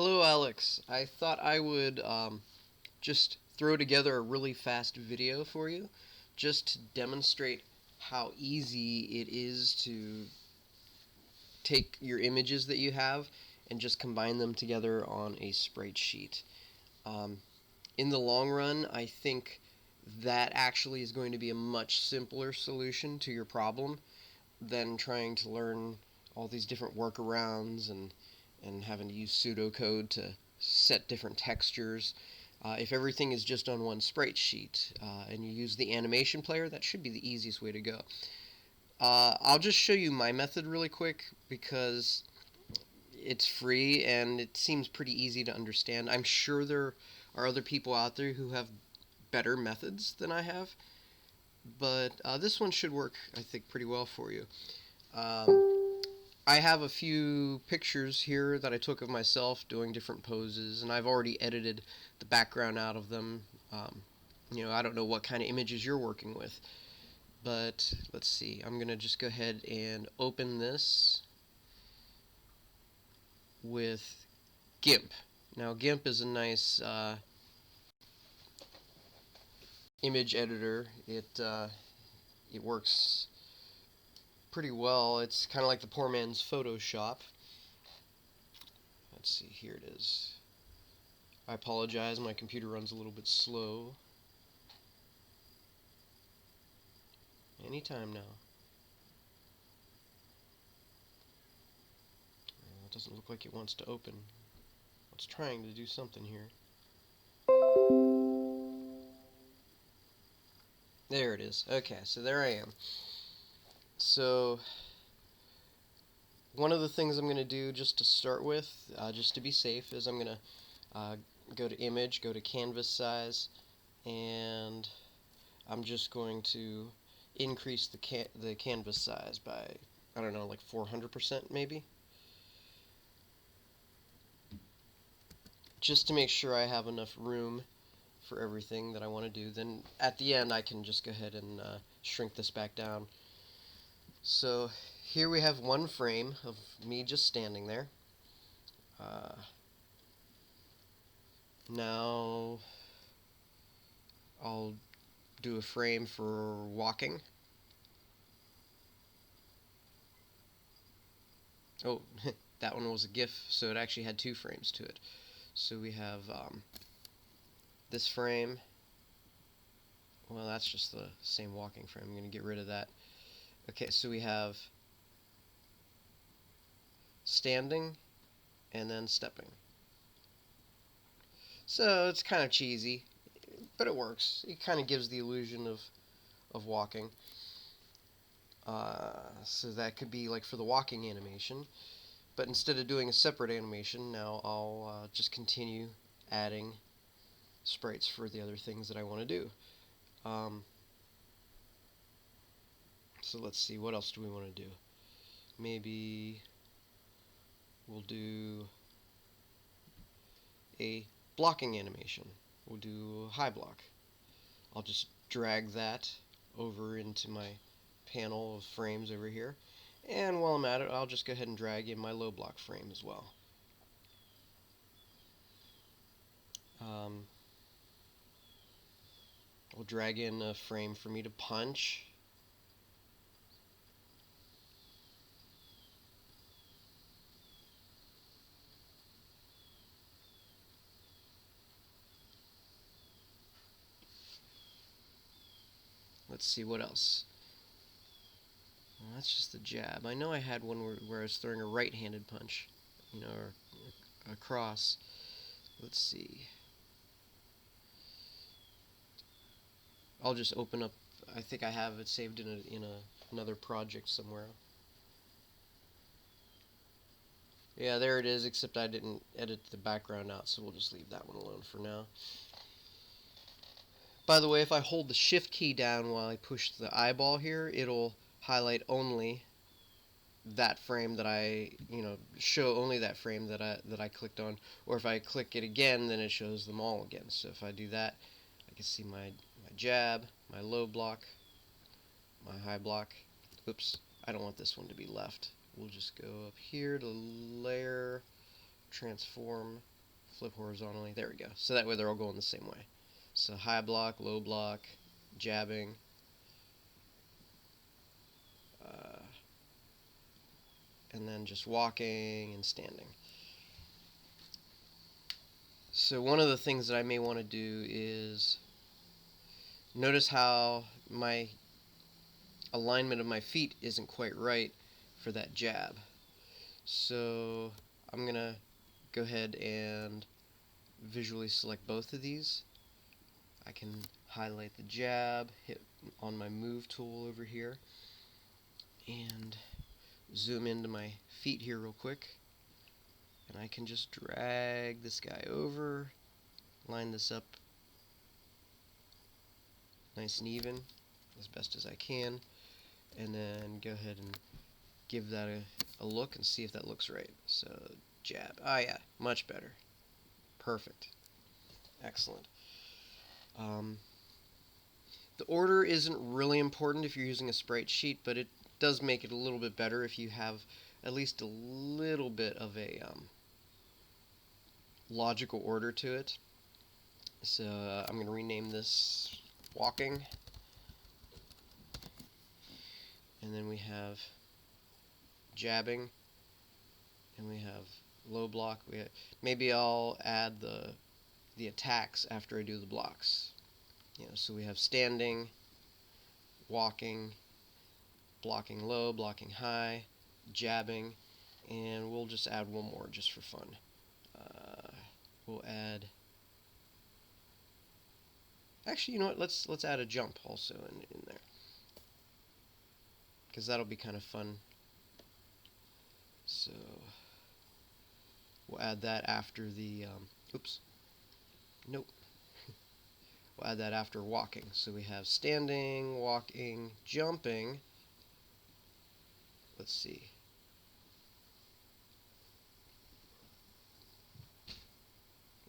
Hello, Alex. I thought I would just throw together a really fast video for you just to demonstrate how easy it is to take your images that you have and just combine them together on a Spritesheet. In the long run, I think that actually is going to be a much simpler solution to your problem than trying to learn all these different workarounds and having to use pseudocode to set different textures. If everything is just on one Spritesheet and you use the animation player, that should be the easiest way to go. I'll just show you my method really quick because it's free and it seems pretty easy to understand. I'm sure there are other people out there who have better methods than I have, but this one should work, I think, pretty well for you. I have a few pictures here that I took of myself doing different poses, and I've already edited the background out of them. I don't know what kind of images you're working with, but let's see. I'm going to just go ahead and open this with Gimp. Now, Gimp is a nice image editor. It works pretty well. It's kind of like the poor man's Photoshop. Let's see, here it is. I apologize, my computer runs a little bit slow. Anytime now. It doesn't look like it wants to open. It's trying to do something here. There it is. Okay, so there I am. So one of the things I'm going to do just to start with, just to be safe, is I'm going to go to image, go to canvas size, and I'm just going to increase the canvas size by, I don't know, like 400% maybe, just to make sure I have enough room for everything that I want to do. Then at the end I can just go ahead and shrink this back down. So here we have one frame of me just standing there. Now I'll do a frame for walking. Oh, that one was a GIF, so it actually had two frames to it. So we have this frame. Well, that's just the same walking frame. I'm going to get rid of that. Okay, so we have standing and then stepping. So it's kind of cheesy, but it works. It kind of gives the illusion of walking. So that could be like for the walking animation. But instead of doing a separate animation, now I'll just continue adding sprites for the other things that I want to do. So let's see, what else do we want to do? Maybe we'll do a blocking animation. We'll do a high block. I'll just drag that over into my panel of frames over here. And while I'm at it, I'll just go ahead and drag in my low block frame as well. We'll drag in a frame for me to punch. Let's see what else. Well, that's just the jab. I know I had one where I was throwing a right-handed punch, or a cross. Let's see. I'll just open up. I think I have it saved in another project somewhere. Yeah, there it is, except I didn't edit the background out, so we'll just leave that one alone for now. By the way, if I hold the shift key down while I push the eyeball here, it'll highlight only that frame that I, show only that frame that I clicked on. Or if I click it again, then it shows them all again. So if I do that, I can see my jab, my low block, my high block. Oops, I don't want this one to be left. We'll just go up here to layer, transform, flip horizontally. There we go. So that way they're all going the same way. So high block, low block, jabbing, and then just walking and standing. So one of the things that I may want to do is notice how my alignment of my feet isn't quite right for that jab. So I'm going to go ahead and visually select both of these. I can highlight the jab, hit on my move tool over here, and zoom into my feet here real quick. And I can just drag this guy over, line this up nice and even as best as I can, and then go ahead and give that a look and see if that looks right. So jab. Ah, yeah, much better. Perfect. Excellent. The order isn't really important if you're using a Spritesheet, but it does make it a little bit better if you have at least a little bit of a logical order to it. So I'm going to rename this walking. And then we have jabbing. And we have low block. Maybe I'll add the attacks after I do the blocks. So we have standing, walking, blocking low, blocking high, jabbing, and we'll just add one more just for fun. We'll add. Actually, you know what? Let's add a jump also in there, because that'll be kind of fun. So we'll add that after the. Oops. Nope. We'll add that after walking. So we have standing, walking, jumping. Let's see.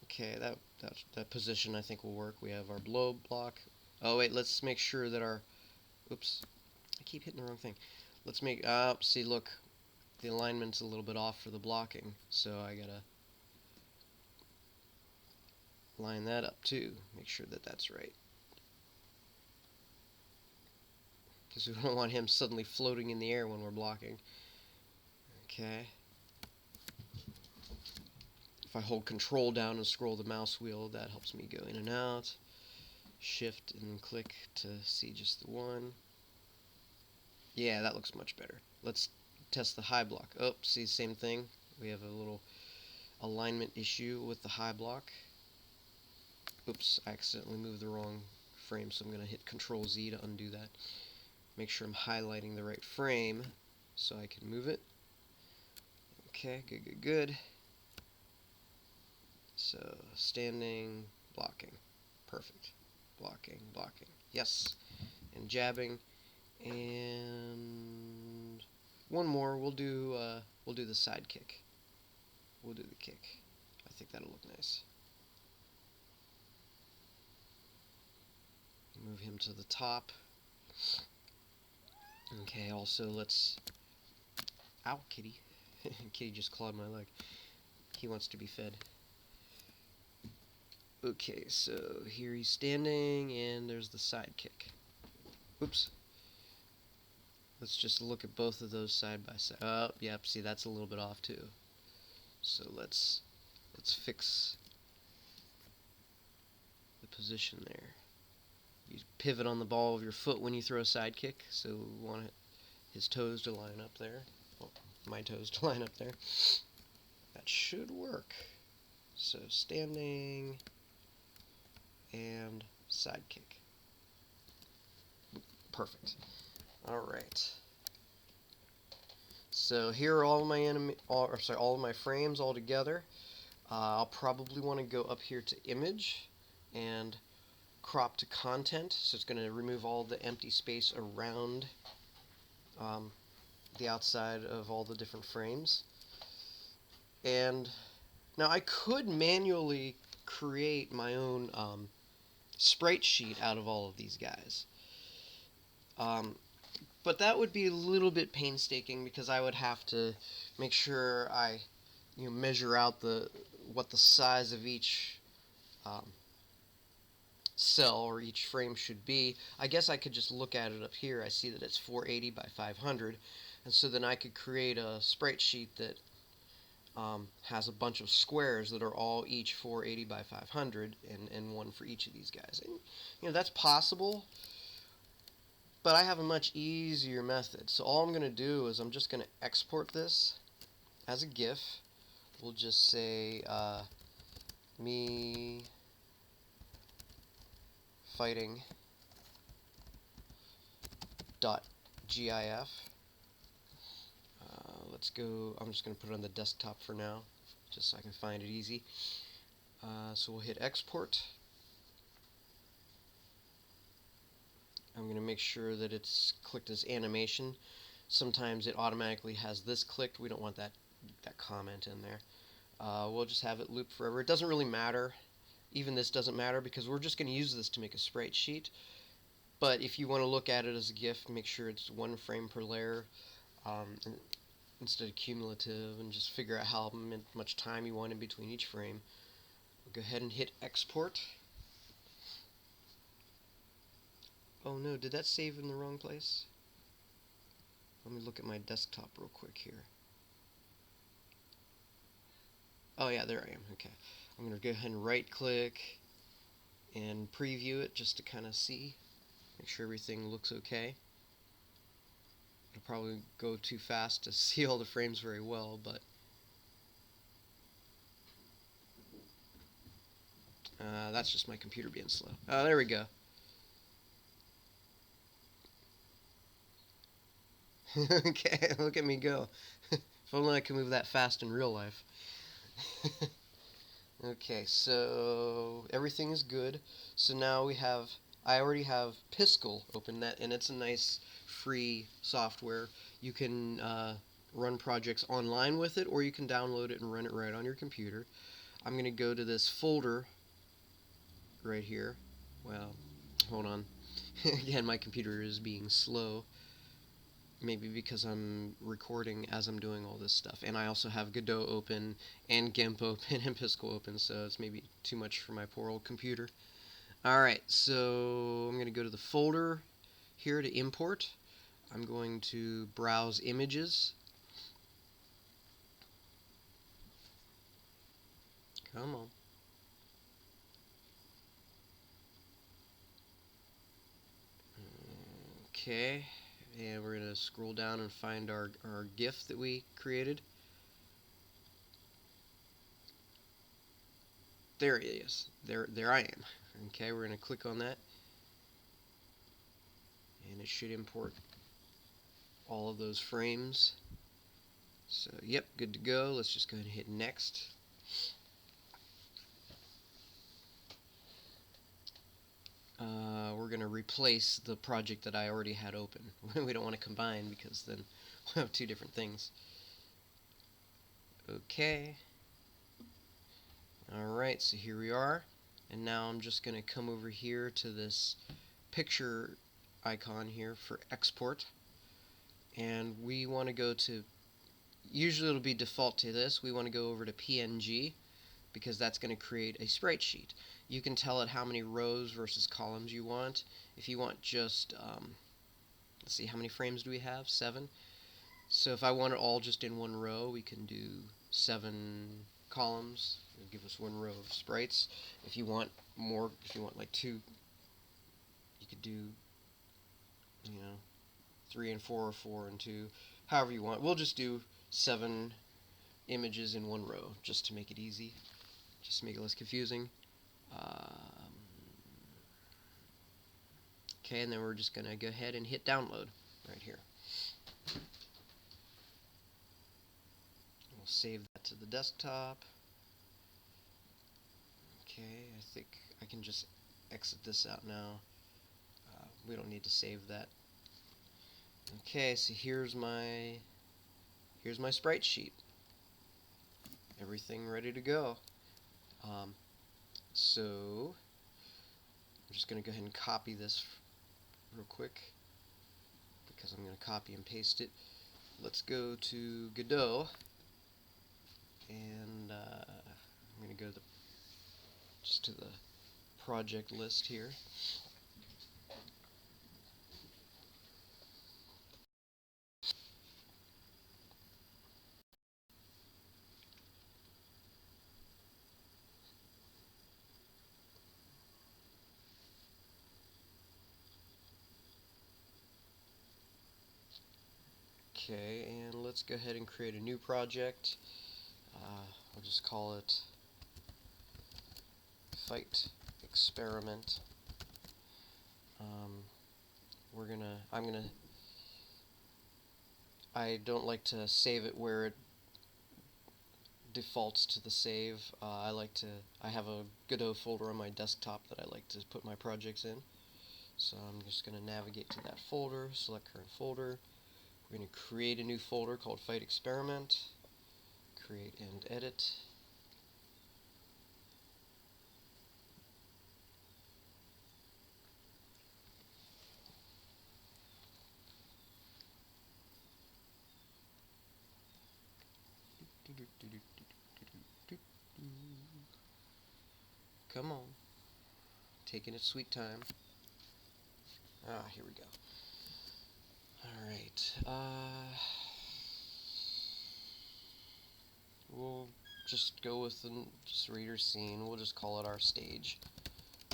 Okay, that position I think will work. We have our low block. Oh wait, let's make sure that our. Oops, I keep hitting the wrong thing. Let's make. See, look, the alignment's a little bit off for the blocking, so I gotta line that up too. Make sure that that's right, because we don't want him suddenly floating in the air when we're blocking. Okay. If I hold control down and scroll the mouse wheel, that helps me go in and out. Shift and click to see just the one. Yeah, that looks much better. Let's test the high block. Oh, see, same thing. We have a little alignment issue with the high block. Oops, I accidentally moved the wrong frame, so I'm going to hit Control Z to undo that. Make sure I'm highlighting the right frame so I can move it. Okay, good, good, good. So, standing, blocking. Perfect. Blocking, blocking. Yes. And jabbing. And one more. We'll do the side kick. We'll do the kick. I think that'll look nice. Move him to the top. Okay, also let's... Ow, kitty. Kitty just clawed my leg. He wants to be fed. Okay, so here he's standing, and there's the side kick. Oops. Let's just look at both of those side by side. Oh, yep, see, that's a little bit off too. So let's fix the position there. You pivot on the ball of your foot when you throw a side kick, so we want his toes to line up there. Well, my toes to line up there. That should work. So standing and side kick. Perfect. Alright. So here are all my all of my frames all together. I'll probably want to go up here to image and crop to content. So it's going to remove all the empty space around the outside of all the different frames. And now I could manually create my own Spritesheet out of all of these guys. But that would be a little bit painstaking, because I would have to make sure I measure out what the size of each um, cell or each frame should be. I guess I could just look at it up here. I see that it's 480 by 500, and so then I could create a Spritesheet that has a bunch of squares that are all each 480 by 500, and one for each of these guys. And that's possible, but I have a much easier method. So all I'm going to do is I'm just going to export this as a GIF. We'll just say me fighting .gif. Let's go. I'm just going to put it on the desktop for now, just so I can find it easy. So we'll hit export. I'm going to make sure that it's clicked as animation. Sometimes it automatically has this clicked. We don't want that comment in there. We'll just have it loop forever. It doesn't really matter. Even this doesn't matter because we're just going to use this to make a sprite sheet. But if you want to look at it as a GIF, make sure it's one frame per layer instead of cumulative, and just figure out how much time you want in between each frame. We'll go ahead and hit export. Oh no, did that save in the wrong place? Let me look at my desktop real quick here. Oh yeah, there I am. Okay. I'm going to go ahead and right click and preview it just to kind of see. Make sure everything looks okay. It'll probably go too fast to see all the frames very well, but that's just my computer being slow. There we go. Okay, look at me go. If only I could move that fast in real life. Okay, so everything is good. So now I already have Piskel open, and it's a nice free software. You can run projects online with it, or you can download it and run it right on your computer. I'm going to go to this folder right here. Well, hold on. Again, my computer is being slow. Maybe because I'm recording as I'm doing all this stuff. And I also have Godot open, and Gimp open, and Piskel open, so it's maybe too much for my poor old computer. Alright, so I'm going to go to the folder here to import. I'm going to browse images. Come on. Okay, and we're going to scroll down and find our GIF that we created. There it is. There I am. Okay, we're going to click on that, and it should import all of those frames. So, yep, good to go. Let's just go ahead and hit next. We're going to replace the project that I already had open. We don't want to combine because then we'll have two different things. Okay. Alright, so here we are. And now I'm just going to come over here to this picture icon here for export. And we want to go to, usually it'll be default to this, we want to go over to PNG, because that's going to create a sprite sheet. You can tell it how many rows versus columns you want. If you want just, let's see, how many frames do we have? 7. So if I want it all just in one row, we can do 7 columns. It'll give us 1 row of sprites. If you want more, if you want like 2, you could do, 3 and 4 or 4 and 2, however you want. We'll just do 7 images in 1 row just to make it easy, just to make it less confusing. Okay, and then we're just going to go ahead and hit download right here. We'll save that to the desktop. Okay, I think I can just exit this out now. We don't need to save that. Okay, so here's my sprite sheet. Everything ready to go. So I'm just going to go ahead and copy this real quick because I'm going to copy and paste it. Let's go to Godot, and I'm going to go just to the project list here. Okay, and let's go ahead and create a new project. We'll just call it Fight Experiment. I don't like to save it where it defaults to the save. I have a Godot folder on my desktop that I like to put my projects in. So I'm just going to navigate to that folder, select current folder. We're going to create a new folder called Fight Experiment. Create and edit. Come on. Taking its sweet time. Here we go. Alright. We'll just go with the reader scene. We'll just call it our stage,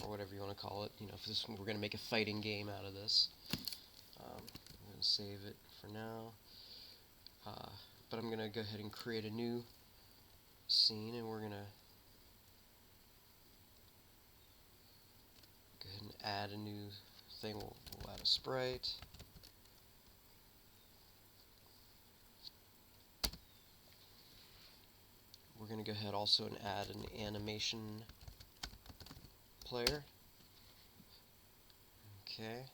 or whatever you want to call it. You know, we're going to make a fighting game out of this. I'm going to save it for now. But I'm going to go ahead and create a new scene, and we're going to go ahead and add a new thing. We'll add a sprite. We're going to go ahead also and add an animation player. Okay.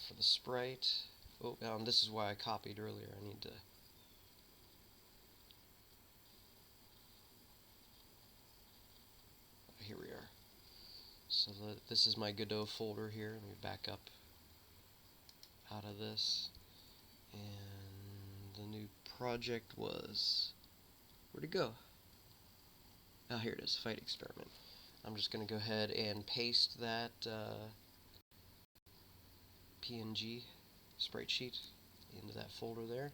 For the sprite, this is why I copied earlier. I need to here we are. So this is my Godot folder here. Let me back up out of this, and the new project was, where'd it go? Oh, here it is, Fight Experiment. I'm just going to go ahead and paste that PNG Spritesheet into that folder there.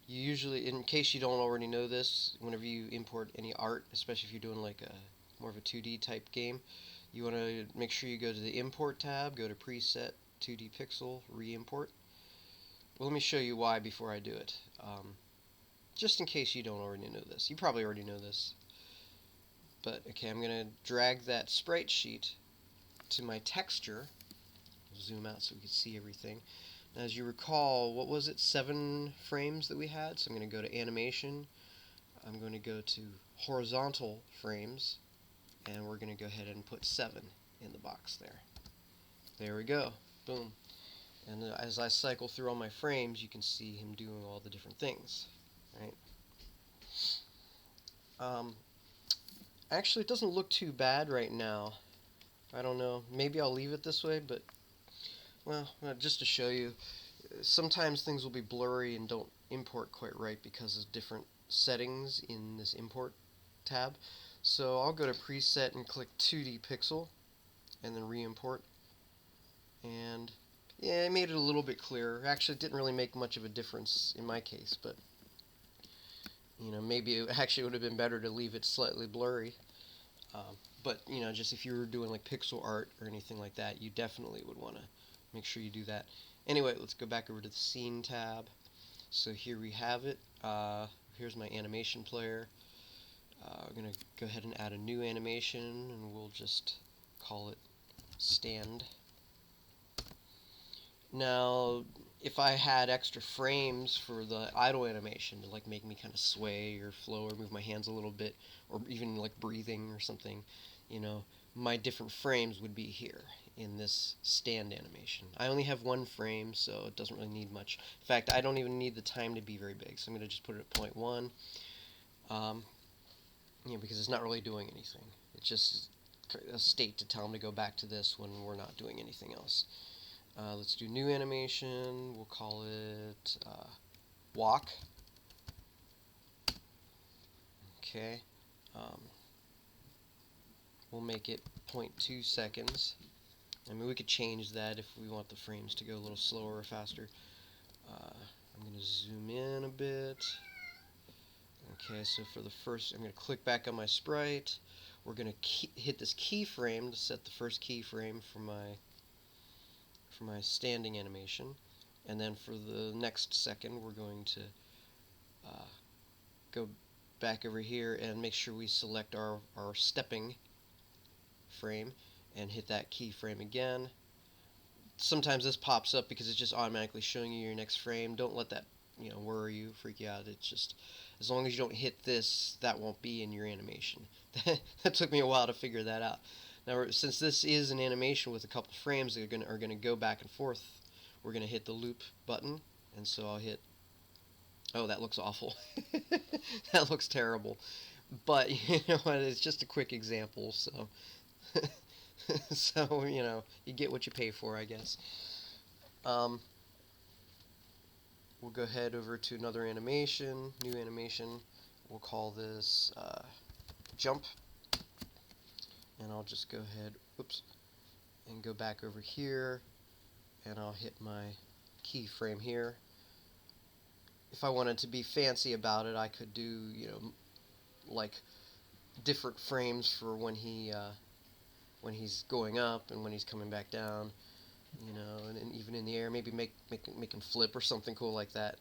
You usually, in case you don't already know this, whenever you import any art, especially if you're doing like more of a 2D type game, you want to make sure you go to the Import tab, go to Preset, 2D Pixel, Re-import. Well, let me show you why before I do it. Just in case you don't already know this. You probably already know this. But, okay, I'm going to drag that Spritesheet to my texture. Zoom out so we can see everything. Now, as you recall, what was it, 7 frames that we had? So I'm going to go to Animation. I'm going to go to Horizontal Frames. And we're going to go ahead and put 7 in the box there. There we go. Boom. And as I cycle through all my frames, you can see him doing all the different things. Right? Actually, it doesn't look too bad right now. I don't know. Maybe I'll leave it this way, but, well, just to show you, sometimes things will be blurry and don't import quite right because of different settings in this Import tab. So I'll go to Preset and click 2D Pixel, and then Re-import. And, yeah, it made it a little bit clearer. Actually, it didn't really make much of a difference in my case, but you know, maybe it actually would have been better to leave it slightly blurry. But, you know, just if you were doing like pixel art or anything like that, you definitely would want to make sure you do that. Anyway, let's go back over to the Scene tab. So here we have it. Here's my animation player. We're going to go ahead and add a new animation, and we'll just call it Stand. Now, if I had extra frames for the idle animation to like make me kind of sway or flow or move my hands a little bit, or even like breathing or something, you know, my different frames would be here in this stand animation. I only have 1 frame, so it doesn't really need much. In fact, I don't even need the time to be very big, so I'm going to just put it at 0.1, you know, because it's not really doing anything. It's just a state to tell them to go back to this when we're not doing anything else. Let's do new animation. We'll call it walk. Okay. Um, we'll make it 0.2 seconds. I mean, we could change that if we want the frames to go a little slower or faster. I'm going to zoom in a bit. Okay, so for the first, I'm going to click back on my sprite. We're going to hit this keyframe to set the first keyframe for my standing animation. And then for the next second, we're going to go back over here and make sure we select our stepping frame and hit that keyframe again. Sometimes this pops up because it's just automatically showing you your next frame. Don't let that worry you, freak you out. It's just, as long as you don't hit this, that won't be in your animation. That took me a while to figure that out. Now, since this is an animation with a couple frames that are gonna go back and forth, we're gonna hit the loop button, and so I'll hit. Oh, that looks awful. That looks terrible. But you know what? It's just a quick example, so so you get what you pay for, I guess. We'll go ahead over to another animation, new animation. We'll call this jump, and I'll just go ahead, oops, and go back over here, and I'll hit my keyframe here. If I wanted to be fancy about it, I could do like different frames for when he's going up and when he's coming back down, and even in the air, maybe make him flip or something cool like that.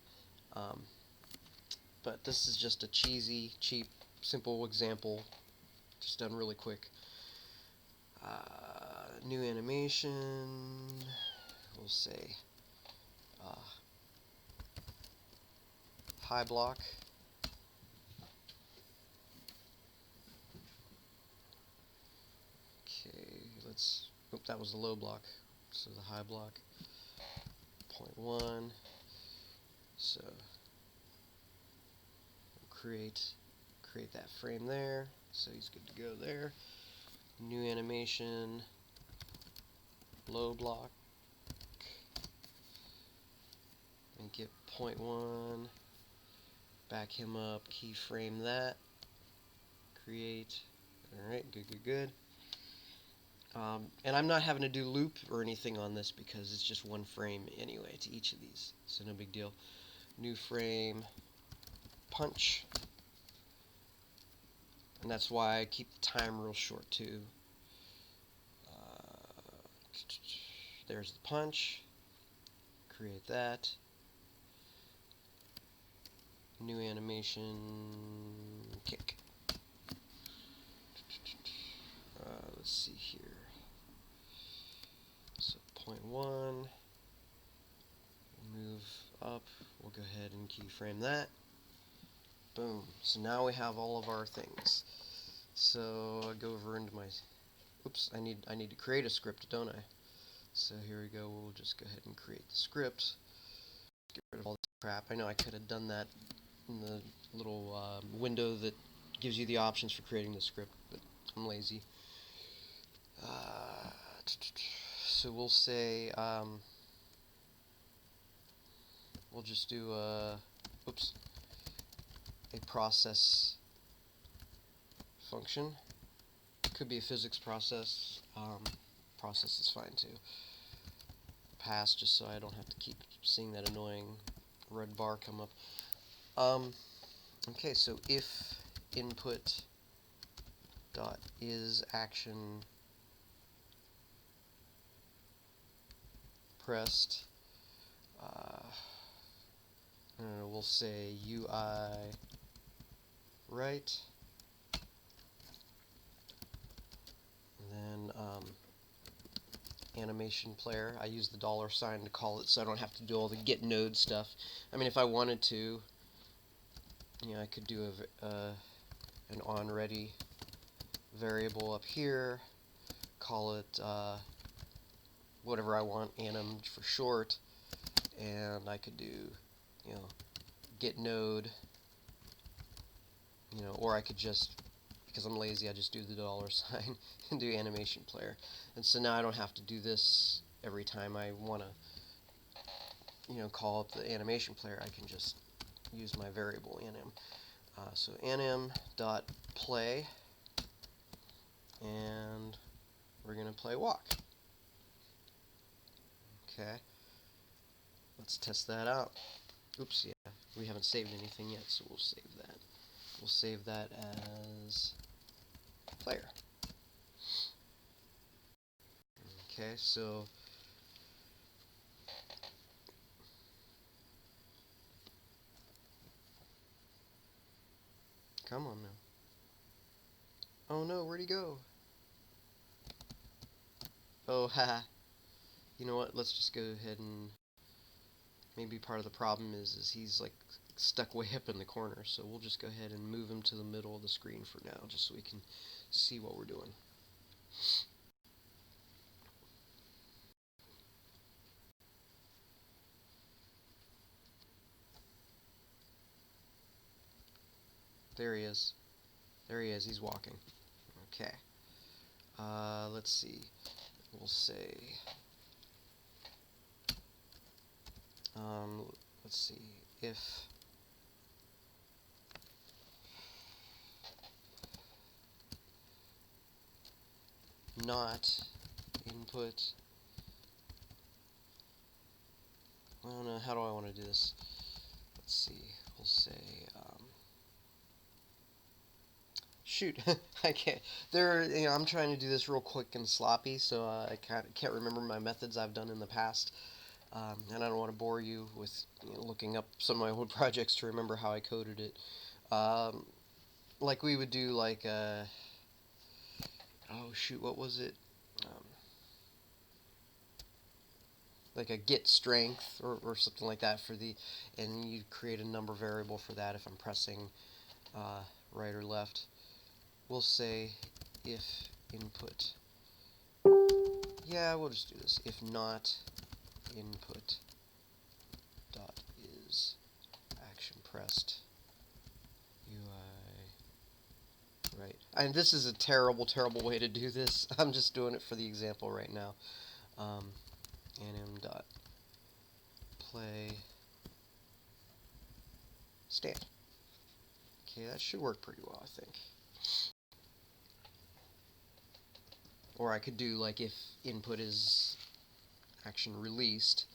But this is just a cheesy, cheap, simple example, just done really quick. New animation, we'll say high block. Okay, that was the low block, so the high block, 0.1. So we'll create that frame there, so he's good to go there. New animation, low block, make it 0.1, back him up, keyframe that, create. Alright, good. And I'm not having to do loop or anything on this because it's just one frame anyway to each of these, so no big deal. New frame, punch, and that's why I keep the time real short too. There's the punch, create that. New animation, kick. Let's see here. So 0.1, move up, we'll go ahead and keyframe that. Boom. So now we have all of our things. So I go over into my, oops, I need to create a script, don't I? So here we go, we'll just go ahead and create the script. Get rid of all this crap. I know I could have done that in the little window that gives you the options for creating the script, but I'm lazy. So we'll say, we'll just do a process function. Could be a physics process. Process is fine too. Pass, just so I don't have to keep seeing that annoying red bar come up. Okay, so if input dot is action pressed, I don't know, we'll say UI right, and then animation player. I use the $sign to call it so I don't have to do all the get node stuff. I mean, if I wanted to, I could do an onReady variable up here, call it whatever I want, anim for short, and I could do get node, or I could just, because I'm lazy, I just do the $sign and do animation player. And so now I don't have to do this every time I want to, call up the animation player, I can just use my variable anim. So anim dot play, and we're going to play walk. Okay, let's test that out. Oops, yeah, we haven't saved anything yet, so we'll save that. We'll save that as player. Okay, so come on now. Oh no, where'd he go? Oh, haha. You know what? Let's just go ahead and maybe part of the problem is he's like stuck way up in the corner. So we'll just go ahead and move him to the middle of the screen for now, just so we can see what we're doing. There he is. There he is. He's walking. Okay. Let's see. We'll say. Let's see if not input. I don't know. How do I want to do this? Let's see. We'll say. Shoot, I can't. I'm trying to do this real quick and sloppy, so I can't remember my methods I've done in the past, and I don't want to bore you with looking up some of my old projects to remember how I coded it. Like we would do like oh shoot, what was it? Like a get strength or something like that and you create a number variable for that if I'm pressing right or left. We'll say if input. Yeah, we'll just do this. If not input dot is action pressed UI right. And this is a terrible way to do this. I'm just doing it for the example right now. Anim dot play stand. Okay, that should work pretty well, I think. Or I could do like if input is action released.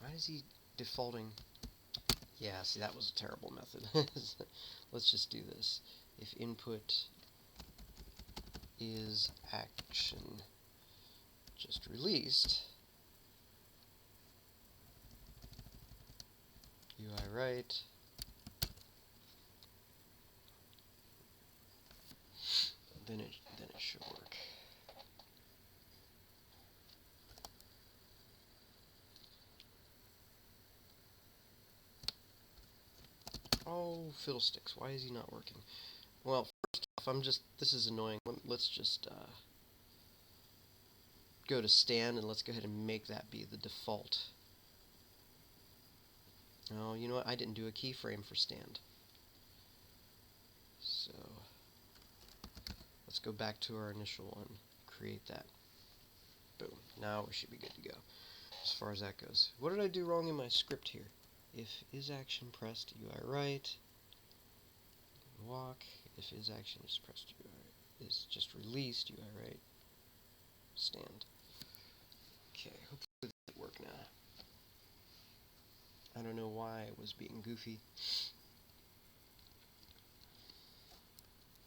Why is he defaulting? Yeah, see, that was a terrible method. Let's just do this. If input is action just released, UI right, then it should work. Oh, fiddlesticks, why is he not working? Well, first off, this is annoying. Let's just go to stand and let's go ahead and make that be the default. Oh, you know what? I didn't do a keyframe for stand. So let's go back to our initial one, create that. Boom. Now we should be good to go as far as that goes. What did I do wrong in my script here? If is action pressed UI right, walk. If is action is pressed UI right, is just released UI right, stand. Okay, hopefully this will work now. I don't know why it was being goofy,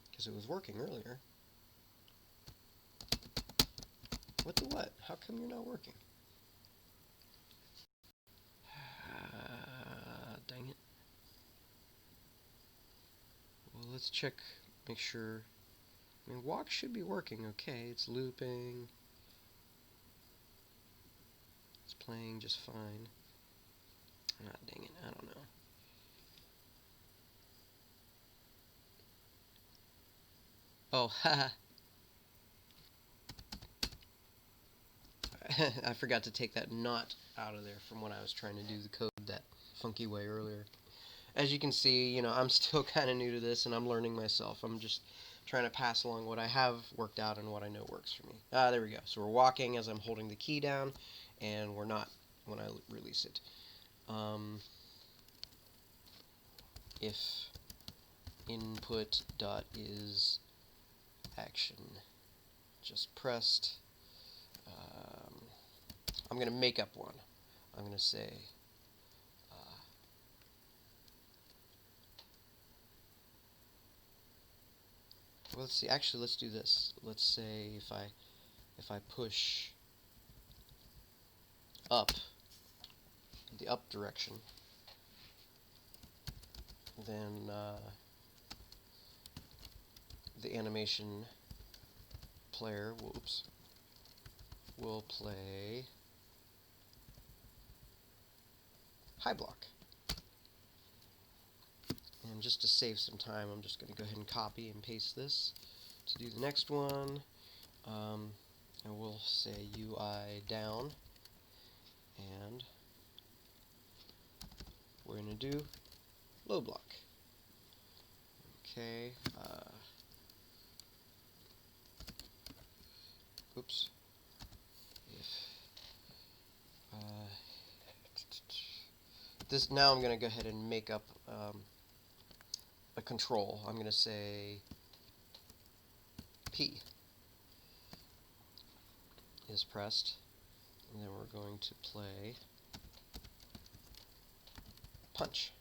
because it was working earlier. What the what? How come you're not working? Dang it. Well, let's check, make sure. I mean, walk should be working okay. It's looping. It's playing just fine. Ah, dang it, I don't know. Oh, haha. I forgot to take that not out of there from when I was trying to do the code that funky way earlier. As you can see, I'm still kind of new to this and I'm learning myself. I'm just trying to pass along what I have worked out and what I know works for me. There we go. So we're walking as I'm holding the key down, and we're not when I release it. If input dot is action just pressed, I'm going to make up one. I'm going to say well, let's see. Actually, let's do this. Let's say if I push up, the up direction, then the animation player will play high block. And just to save some time, I'm just going to go ahead and copy and paste this to do the next one. And we'll say UI down, and we're going to do low block. Okay. Oops. If this now, I'm going to go ahead and make up a control. I'm going to say P is pressed, and then we're going to play punch.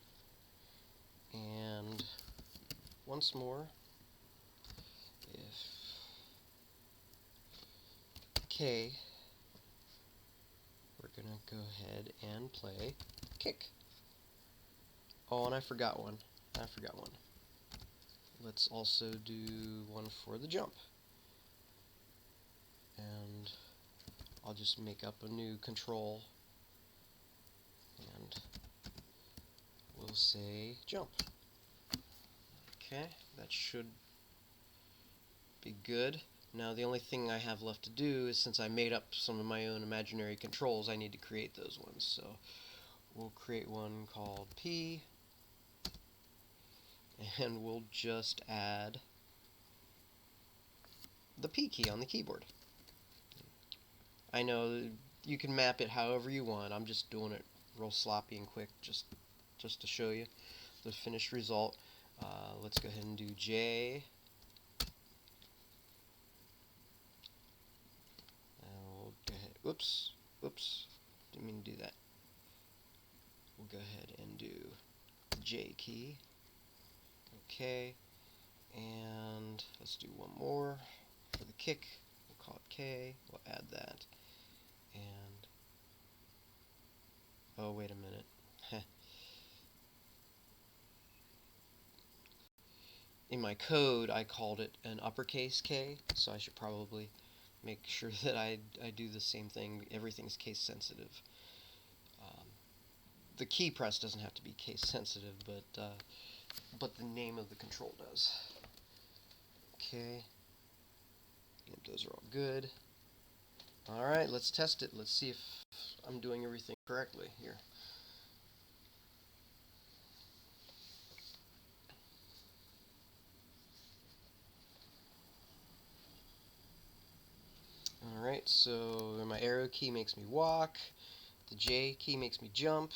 And once more, if K, we're going to go ahead and play kick. Oh, and I forgot one. Let's also do one for the jump. And I'll just make up a new control, and we'll say jump. Okay, that should be good. Now the only thing I have left to do is, since I made up some of my own imaginary controls, I need to create those ones. So we'll create one called P, and we'll just add the P key on the keyboard. I know you can map it however you want. I'm just doing it real sloppy and quick just to show you the finished result. Let's go ahead and do J. We'll go ahead. Oops, didn't mean to do that. We'll go ahead and do J key. Okay, and let's do one more for the kick. We'll call it K. We'll add that. And oh, wait a minute. In my code, I called it an uppercase K, so I should probably make sure that I do the same thing. Everything's case sensitive. The key press doesn't have to be case sensitive, but the name of the control does. Okay. Yep, those are all good. Alright, let's test it. Let's see if I'm doing everything correctly here. Alright, so my arrow key makes me walk. The J key makes me jump.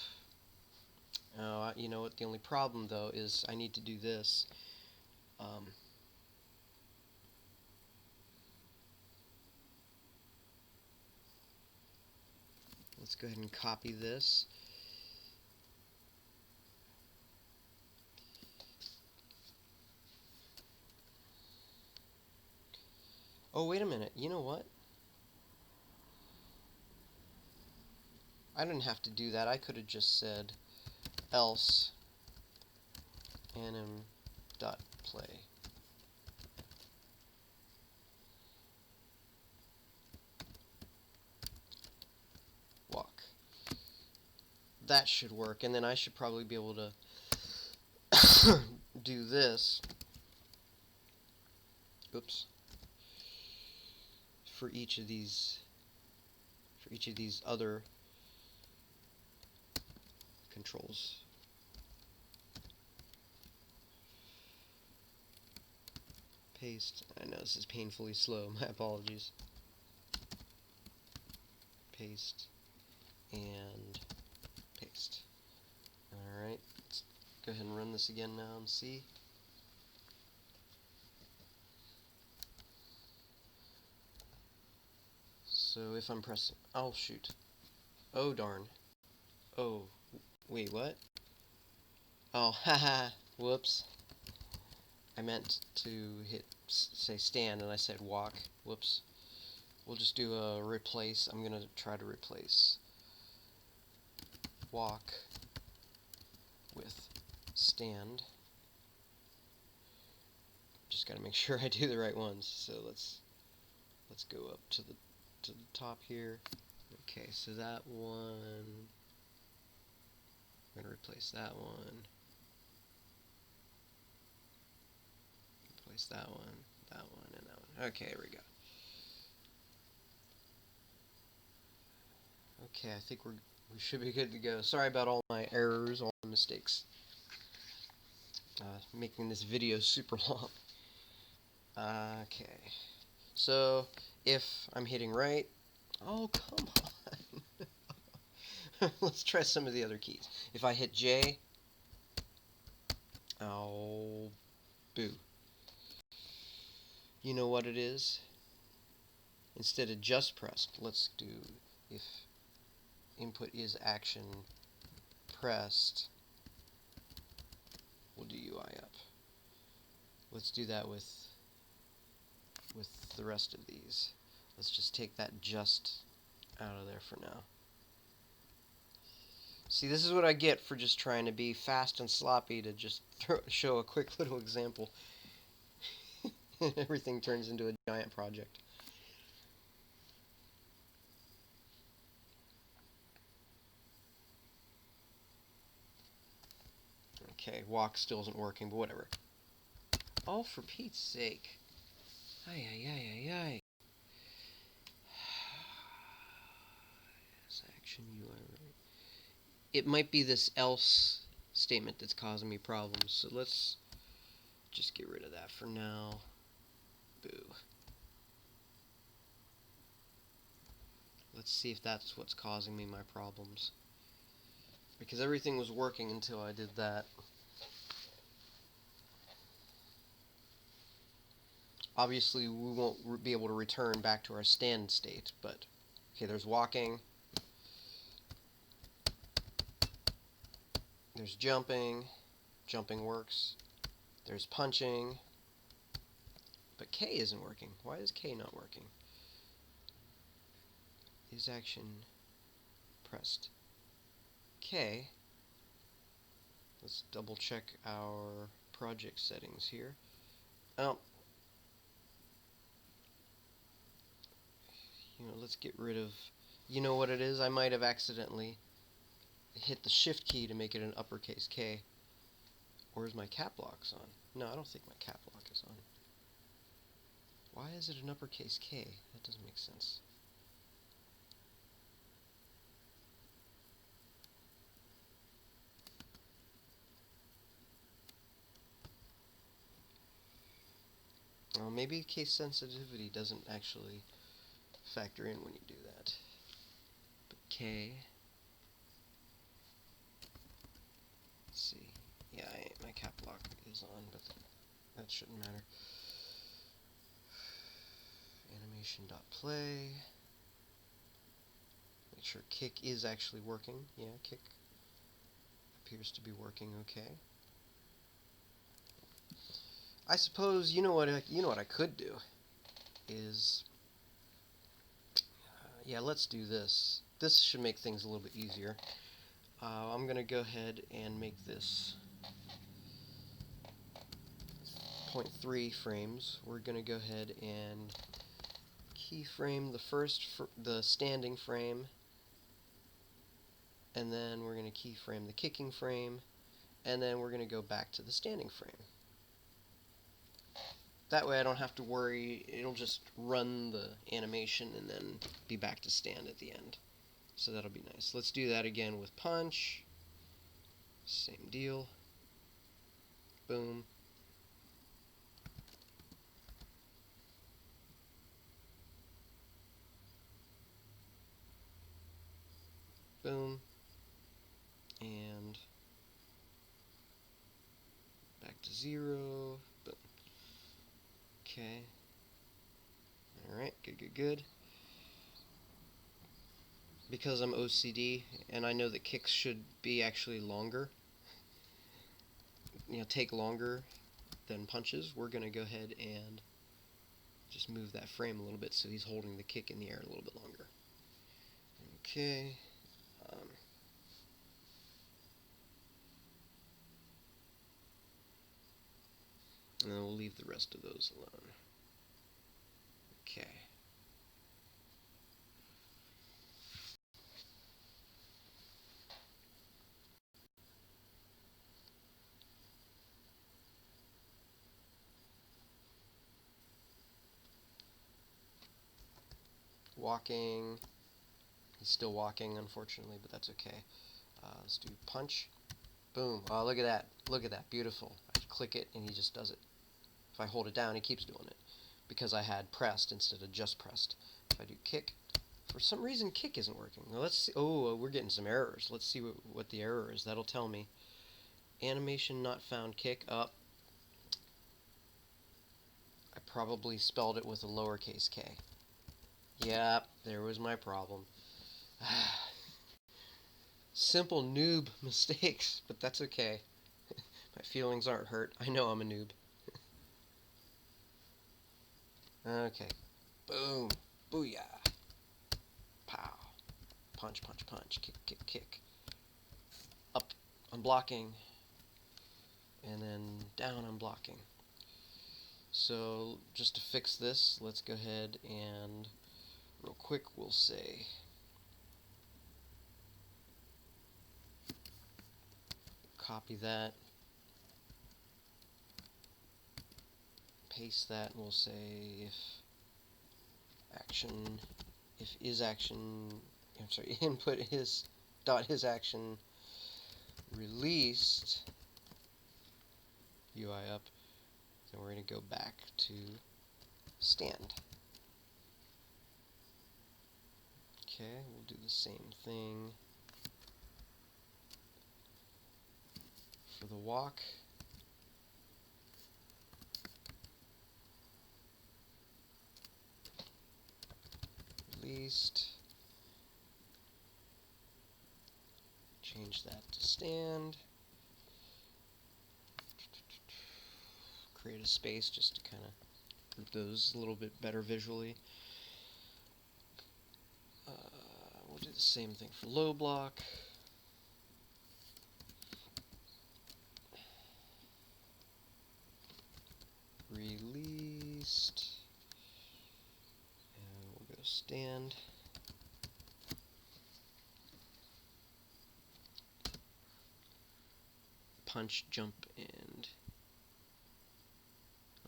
You know what, the only problem though is I need to do this. Let's go ahead and copy this. Oh, wait a minute, you know what? I didn't have to do that. I could have just said else anim.play. Walk. That should work, and then I should probably be able to do this. Oops. For each of these other controls. paste. I know this is painfully slow, my apologies. Paste and paste. Alright, let's go ahead and run this again now and see. So if I'm pressing, oh shoot, oh darn, oh, wait, what? Oh, haha, whoops. I meant to hit, say stand, and I said walk, whoops. We'll just do a replace. I'm gonna try to replace walk with stand. Just gotta make sure I do the right ones. So let's go up to the top here. Okay, so that one, I'm gonna replace that one. Replace that one, and that one. Okay, here we go. Okay, I think we should be good to go. Sorry about all my errors, all my mistakes. Making this video super long. Okay, so if I'm hitting right, oh come on. Let's try some of the other keys. If I hit J, oh, boo. You know what it is? Instead of just pressed, let's do if input is action pressed, we'll do UI up. Let's do that with the rest of these. Let's just take that just out of there for now. See, this is what I get for just trying to be fast and sloppy to just show a quick little example. Everything turns into a giant project. Okay, walk still isn't working, but whatever. Oh, for Pete's sake. Ay, ay, ay, ay, ay. Action UI right. It might be this else statement that's causing me problems, so let's just get rid of that for now. Boo. Let's see if that's what's causing me my problems. Because everything was working until I did that. Obviously, we won't be able to return back to our stand state, but okay, there's walking. There's jumping. Jumping works. There's punching. But K isn't working. Why is K not working? Is action pressed? K. Let's double check our project settings here. Oh. Let's get rid of, you know what it is? I might have accidentally hit the shift key to make it an uppercase K. Or is my cap locks on? No, I don't think my cap lock is on. Why is it an uppercase K? That doesn't make sense. Well, maybe case sensitivity doesn't actually factor in when you do that. But K. Let's see. Yeah, my cap lock is on, but that shouldn't matter. Animation.play. Make sure kick is actually working. Yeah, kick appears to be working okay. I suppose you know what I could do is yeah, let's do this. This should make things a little bit easier. I'm gonna go ahead and make this 0.3 frames. We're gonna go ahead and keyframe the standing frame, and then we're gonna keyframe the kicking frame, and then we're gonna go back to the standing frame. That way I don't have to worry, it'll just run the animation and then be back to stand at the end. So that'll be nice. Let's do that again with punch. Same deal. Boom. Boom. And back to 0. Boom. Okay. Alright, good. Because I'm OCD and I know that kicks should be actually longer, take longer than punches, we're going to go ahead and just move that frame a little bit so he's holding the kick in the air a little bit longer. Okay. And then we'll leave the rest of those alone. Okay. Walking. He's still walking, unfortunately, but that's okay. Let's do punch. Boom. Oh, look at that. Look at that. Beautiful. I click it, and he just does it. If I hold it down, he keeps doing it, because I had pressed instead of just pressed. If I do kick, for some reason, kick isn't working. Now let's see. Oh, we're getting some errors. Let's see what the error is. That'll tell me. Animation not found. Kick up. I probably spelled it with a lowercase k. Yep, there was my problem. Simple noob mistakes, but that's okay. My feelings aren't hurt. I know I'm a noob. Okay. Boom. Booyah. Pow. Punch, punch, punch. Kick, kick, kick. Up, I'm blocking. And then down, I'm blocking. So, just to fix this, let's go ahead and real quick we'll say copy that, paste that, and we'll say if action, if is action, I'm sorry, input is dot his action released UI up, then we're going to go back to stand. Okay, we'll do the same thing for the walk. Released. Change that to stand. Create a space just to kind of group those a little bit better visually. We'll do the same thing for low block. Released. And we'll go stand. Punch, jump, and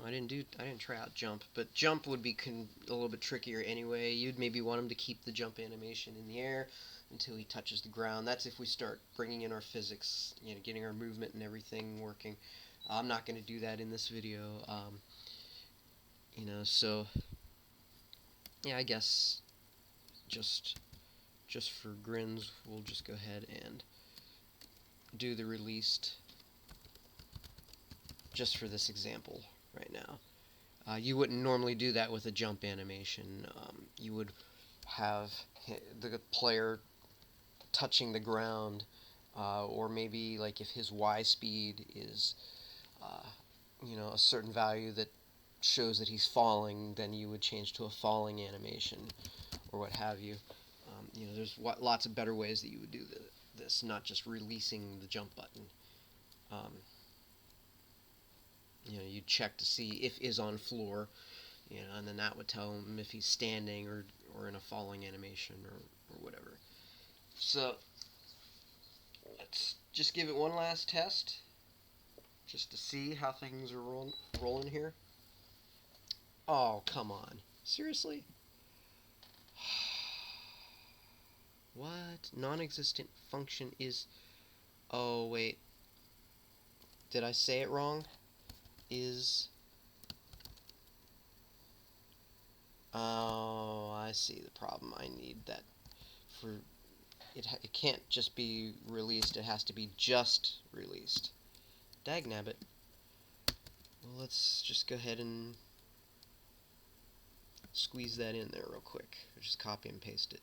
I didn't try out jump, but jump would be a little bit trickier anyway. You'd maybe want him to keep the jump animation in the air until he touches the ground. That's if we start bringing in our physics, getting our movement and everything working. I'm not going to do that in this video, so yeah, I guess just for grins, we'll just go ahead and do the released just for this example right now. You wouldn't normally do that with a jump animation. You would have the player touching the ground, or maybe like if his Y speed is a certain value that shows that he's falling, then you would change to a falling animation or what have you. There's lots of better ways that you would do this, not just releasing the jump button. You check to see if is on floor, and then that would tell him if he's standing or in a falling animation or whatever. So let's just give it one last test, just to see how things are rolling here. Oh, come on. Seriously? What? Non-existent function is... Oh, wait. Did I say it wrong? Is... Oh, I see the problem. I need that for it can't just be released, it has to be just released. Dagnabbit. Well, let's just go ahead and squeeze that in there real quick. Or just copy and paste it.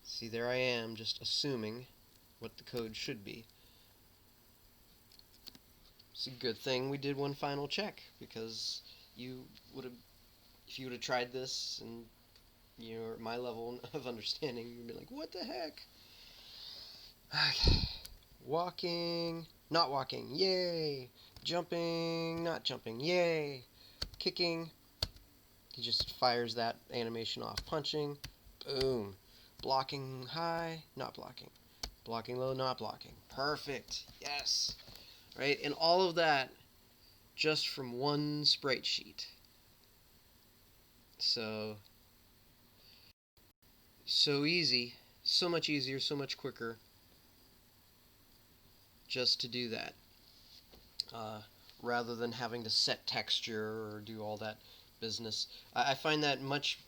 See, there I am, just assuming what the code should be. It's a good thing we did one final check, because you would have, if you would have tried this and you're at my level of understanding, you'd be like, what the heck? Okay. Walking, not walking, yay. Jumping, not jumping, yay. Kicking, he just fires that animation off. Punching, boom. Blocking high, not blocking. Blocking low, not blocking. Perfect, yes. Right, and all of that just from one sprite sheet. So easy, so much easier, so much quicker just to do that, uh, rather than having to set texture or do all that business. I find that much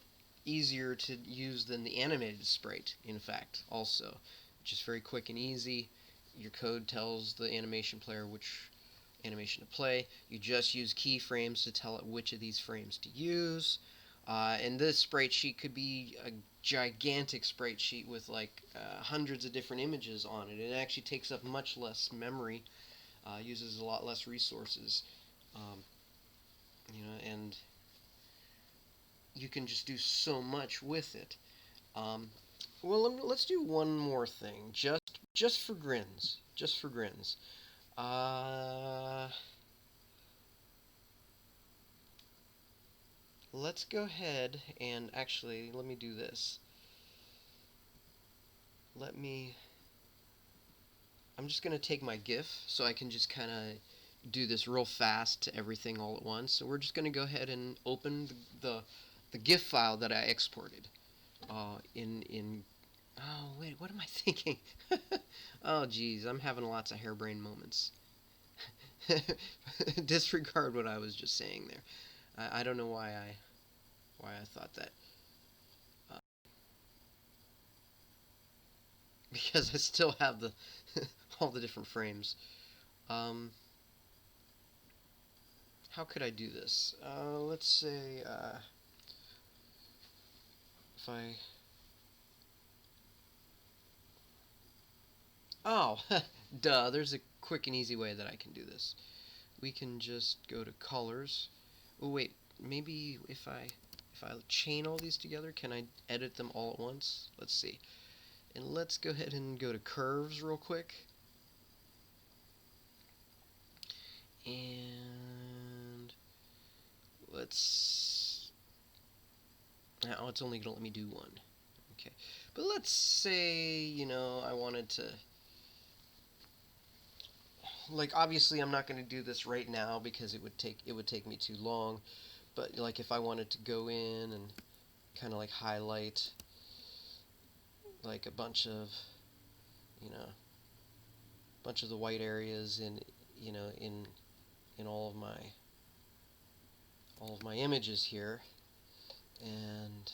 easier to use than the animated sprite, in fact, also. Just very quick and easy. Your code tells the animation player which animation to play. You just use keyframes to tell it which of these frames to use. And this sprite sheet could be a gigantic sprite sheet with like hundreds of different images on it. It actually takes up much less memory, uses a lot less resources, um, and you can just do so much with it. Um, well, let's do one more thing, just for grins, just for grins. Uh, let's go ahead and actually let me do this. Let me. I'm just gonna take my GIF so I can just kind of do this real fast to everything all at once. So we're just gonna go ahead and open the GIF file that I exported. In oh wait, what am I thinking? Oh geez, I'm having lots of harebrained moments. Disregard what I was just saying there. I don't know why I thought that. Uh, because I still have the all the different frames. Um, how could I do this? Let's say if I oh duh, there's a quick and easy way that I can do this. We can just go to colors. Oh wait, maybe if I chain all these together, can I edit them all at once? Let's see. And let's go ahead and go to curves real quick. And let's... oh, it's only going to let me do one. Okay. But let's say, I wanted to... like, obviously I'm not going to do this right now because it would take me too long. But, like, if I wanted to go in and kind of, like, highlight, like, a bunch of the white areas in all of my images here, and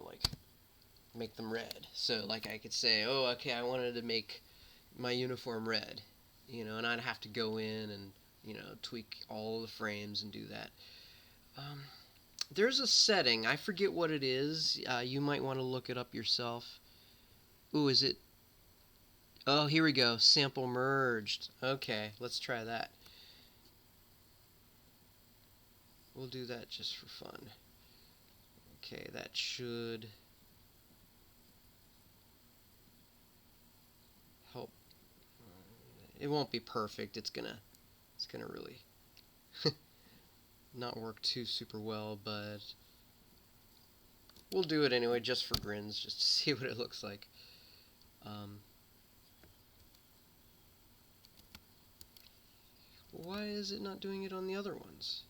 like make them red. So like I could say, oh, okay, I wanted to make my uniform red, and I'd have to go in and tweak all the frames and do that. Um, there's a setting, I forget what it is. You might want to look it up yourself. Ooh, is it? Oh, here we go. Sample merged. Okay, let's try that. We'll do that just for fun. Okay, that should help. It won't be perfect. It's gonna really not work too super well, but we'll do it anyway, just for grins, just to see what it looks like. Why is it not doing it on the other ones?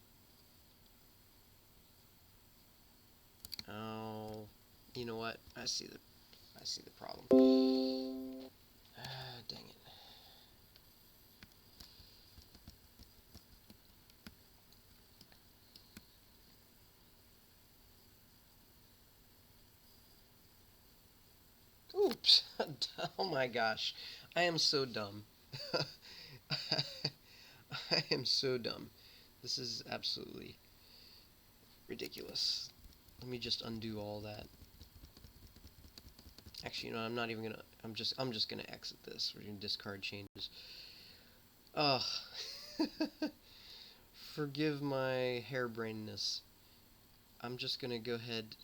Oh, you know what? I see the problem. Dang it. Oh my gosh. I am so dumb. I am so dumb. This is absolutely ridiculous. Let me just undo all that. Actually, you know, I'm not even gonna. I'm just gonna exit this. We're gonna discard changes. Ugh. Forgive my harebrainness. I'm just gonna go ahead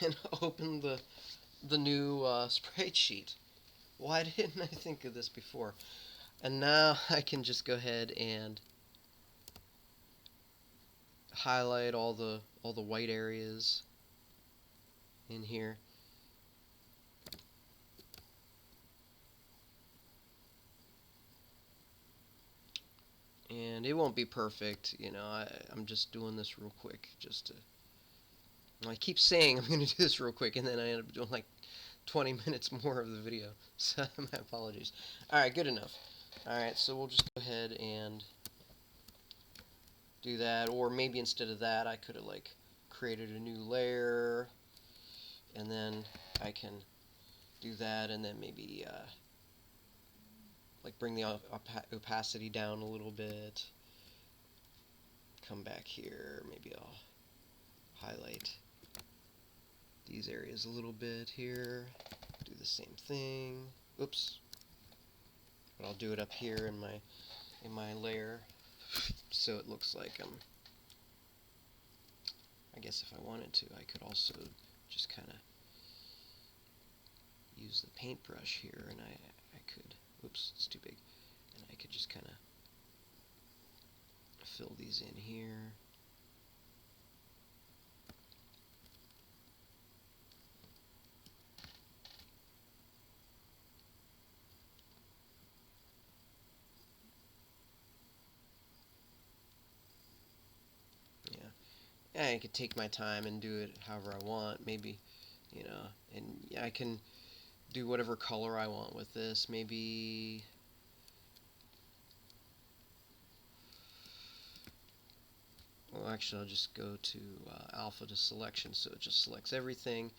and open the new Spritesheet. Why didn't I think of this before? And now I can just go ahead and highlight all the white areas in here. And it won't be perfect, you know. I'm just doing this real quick, just to. I keep saying I'm going to do this real quick, and then I end up doing like 20 minutes more of the video. So my apologies. All right, good enough. All right, so we'll just go ahead and do that, or maybe instead of that, I could have like created a new layer, and then I can do that, and then maybe like bring the opacity down a little bit. Come back here, maybe I'll highlight these areas a little bit here. Do the same thing. Oops. But I'll do it up here in my layer, so it looks like I guess if I wanted to, I could also just kind of use the paintbrush here, and I could. Oops, it's too big. And I could just kind of fill these in here. Yeah, I could take my time and do it however I want, maybe, you know, and yeah, I can do whatever color I want with this, maybe, well, actually, I'll just go to alpha to selection, so it just selects everything.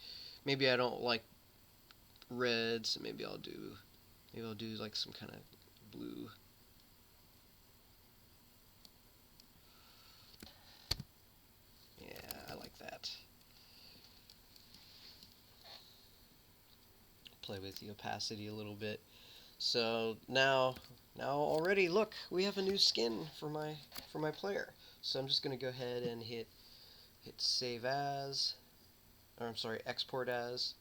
Maybe I don't like red, so maybe I'll do like some kind of blue. Yeah, I like that. Play with the opacity a little bit. So now already, look, we have a new skin for my player. So I'm just gonna go ahead and hit save as, or I'm sorry, export as,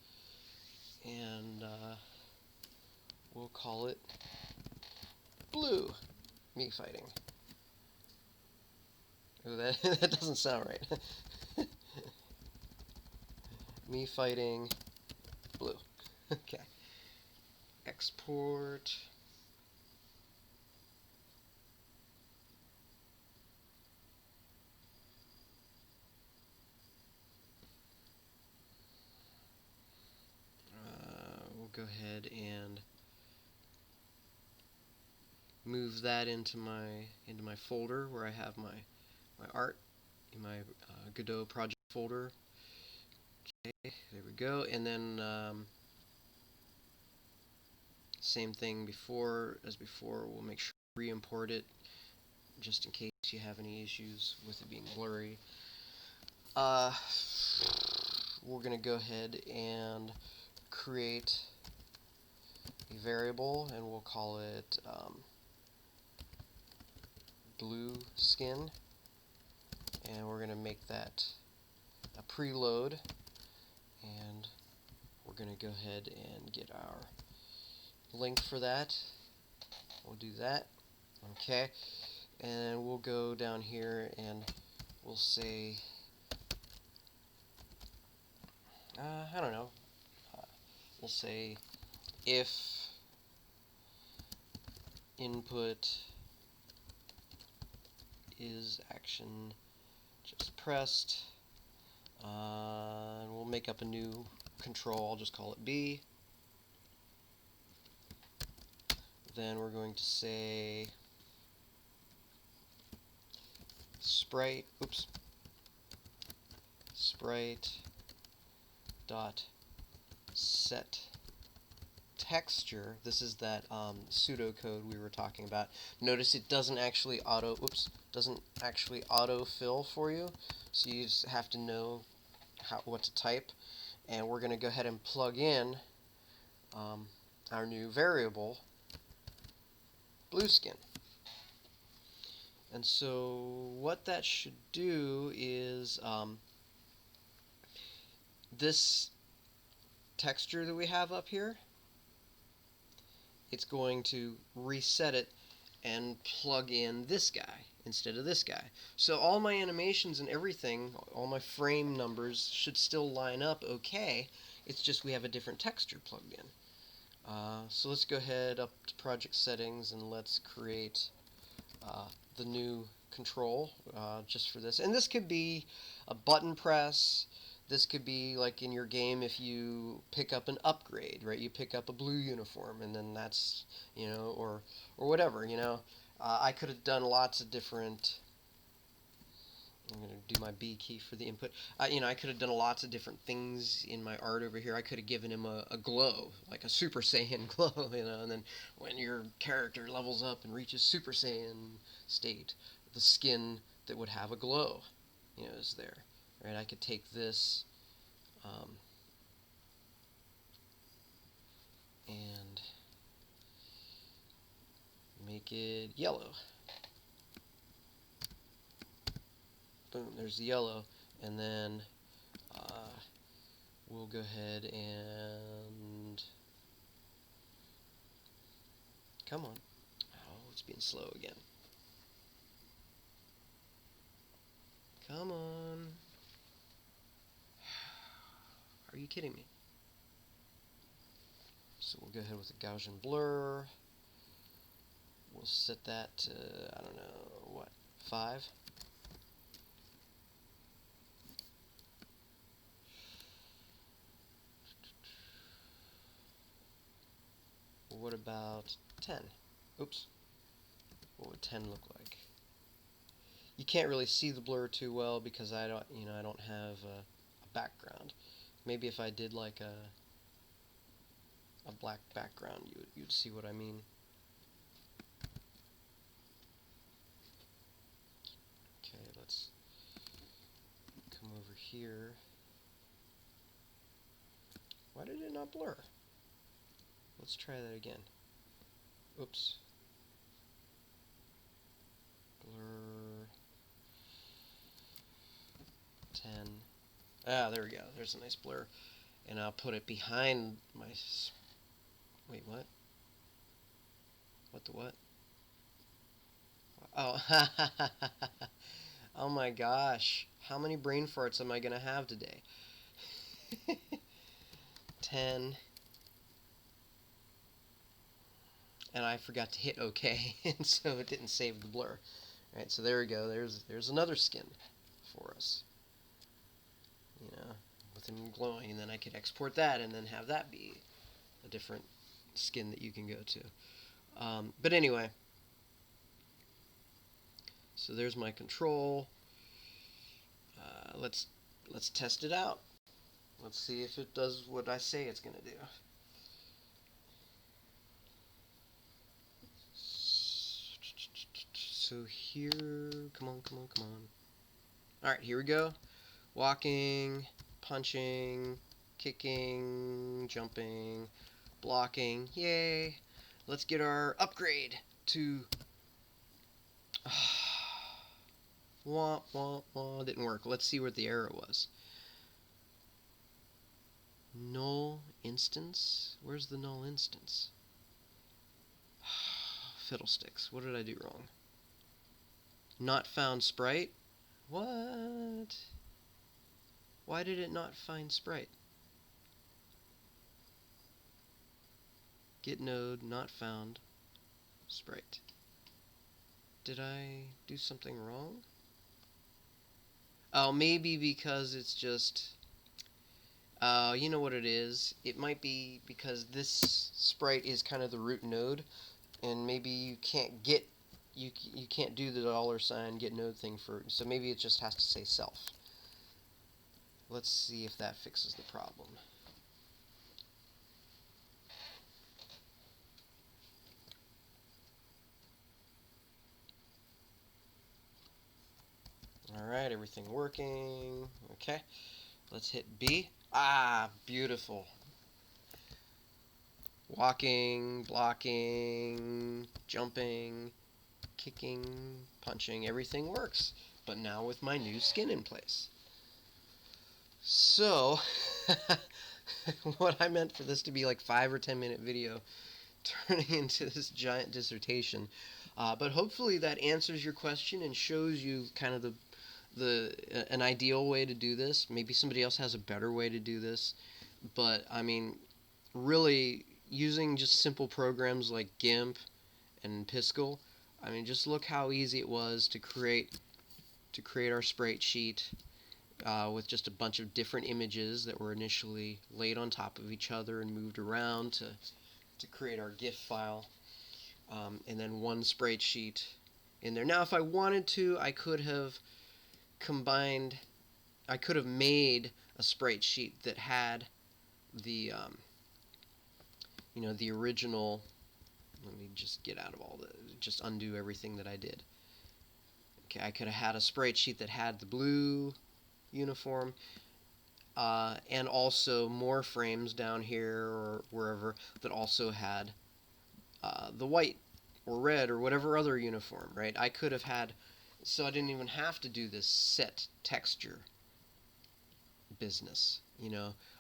and we'll call it blue. Me fighting. Oh, that that doesn't sound right. Me fighting blue. Okay. Export. We'll go ahead and move that into my folder where I have my art in my Godot project folder. Okay, there we go. And then same thing as before. We'll make sure to re-import it just in case you have any issues with it being blurry. We're gonna go ahead and create a variable, and we'll call it blue skin, and we're gonna make that a preload, and we're gonna go ahead and get our link for that. We'll do that. Okay, and we'll go down here and we'll say I don't know, we'll say if input is action just pressed, and we'll make up a new control. I'll just call it B. Then we're going to say sprite dot set texture. This is that pseudocode we were talking about. Notice it doesn't actually autofill for you, so you just have to know what to type. And we're going to go ahead and plug in our new variable, blue skin. And so what that should do is this texture that we have up here, it's going to reset it and plug in this guy instead of this guy. So all my animations and everything, all my frame numbers should still line up okay. It's just we have a different texture plugged in. So let's go ahead up to project settings and let's create the new control just for this. And this could be a button press. This could be like in your game if you pick up an upgrade, right? You pick up a blue uniform and then that's, you know, or whatever, you know. I could have done lots of different. I'm going to do my B key for the input. You know, I could have done lots of different things in my art over here. I could have given him a glow, like a Super Saiyan glow, you know, and then when your character levels up and reaches Super Saiyan state, the skin that would have a glow, you know, is there. Right? I could take this and make it yellow. Boom, there's the yellow, and then we'll go ahead and come on. Oh, it's being slow again. Come on. Are you kidding me? So we'll go ahead with the Gaussian blur. We'll set that to, I don't know, what, 5? What about 10? Oops. What would 10 look like? You can't really see the blur too well because I don't have a background. Maybe if I did like a black background, you'd see what I mean. Okay, let's come over here. Why did it not blur? Let's try that again. Oops. Blur 10. Ah, there we go. There's a nice blur. And I'll put it behind my... Wait, what? What the what? Oh, oh my gosh. How many brain farts am I going to have today? 10. And I forgot to hit OK, and so it didn't save the blur. All right, so there we go. There's another skin for us. You know, with him glowing, and then I could export that and then have that be a different skin that you can go to. But anyway, so there's my control. Let's test it out. Let's see if it does what I say it's going to do. So here, come on. Alright, here we go. Walking, punching, kicking, jumping, blocking. Yay! Let's get our upgrade to... Wah, wah, wah. Didn't work. Let's see what the error was. Null instance? Where's the null instance? Fiddlesticks. What did I do wrong? Not found sprite? What? Why did it not find sprite? Get node not found sprite. Did I do something wrong? Oh, maybe because it's just... you know what it is. It might be because this sprite is kind of the root node, and maybe you can't get... You can't do the $ get node thing for... So maybe it just has to say self. Let's see if that fixes the problem. Alright, everything working. Okay, let's hit B. Ah, beautiful. Walking, blocking, jumping, kicking, punching, everything works. But now with my new skin in place. So, what I meant for this to be like 5 or 10 minute video turning into this giant dissertation. But hopefully that answers your question and shows you kind of an ideal way to do this. Maybe somebody else has a better way to do this. But I mean, really using just simple programs like Gimp and Piskel. I mean, just look how easy it was to create our Spritesheet with just a bunch of different images that were initially laid on top of each other and moved around to create our GIF file, and then one Spritesheet in there. Now, if I wanted to, I could have made a Spritesheet that had the the original. Let me just get out of just undo everything that I did. Okay, I could have had a Spritesheet that had the blue uniform, and also more frames down here or wherever that also had the white or red or whatever other uniform, right? I could have had, so I didn't even have to do this set texture business,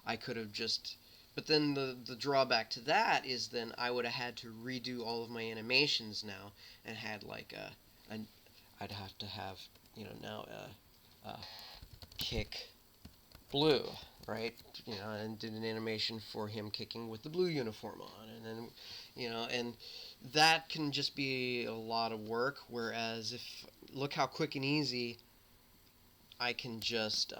I could have just, but then the drawback to that is then I would have had to redo all of my animations now and had like I'd have to have, now a kick blue, right? And did an animation for him kicking with the blue uniform on, and then, and that can just be a lot of work. Whereas if look how quick and easy I can just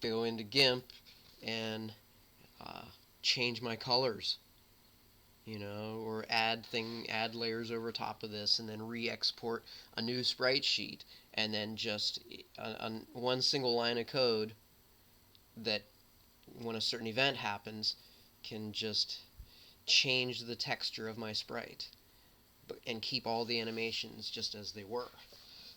go into GIMP and uh, change my colors, or add layers over top of this, and then re-export a new sprite sheet, and then just on one single line of code that, when a certain event happens, can just change the texture of my sprite, and keep all the animations just as they were.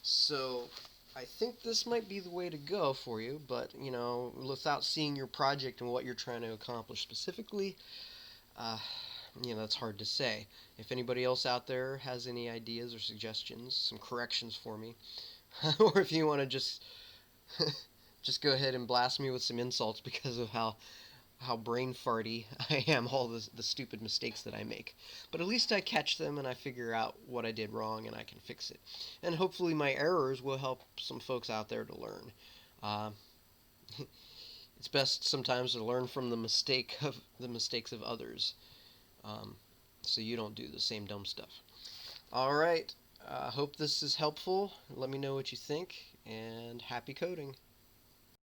So I think this might be the way to go for you, but without seeing your project and what you're trying to accomplish specifically, that's hard to say. If anybody else out there has any ideas or suggestions, some corrections for me, or if you want to just just go ahead and blast me with some insults because of how brain farty I am, all the stupid mistakes that I make. But at least I catch them and I figure out what I did wrong and I can fix it. And hopefully my errors will help some folks out there to learn. Uh, it's best sometimes to learn from the mistakes of others, um, so you don't do the same dumb stuff. All right. Hope this is helpful. Let me know what you think, and happy coding.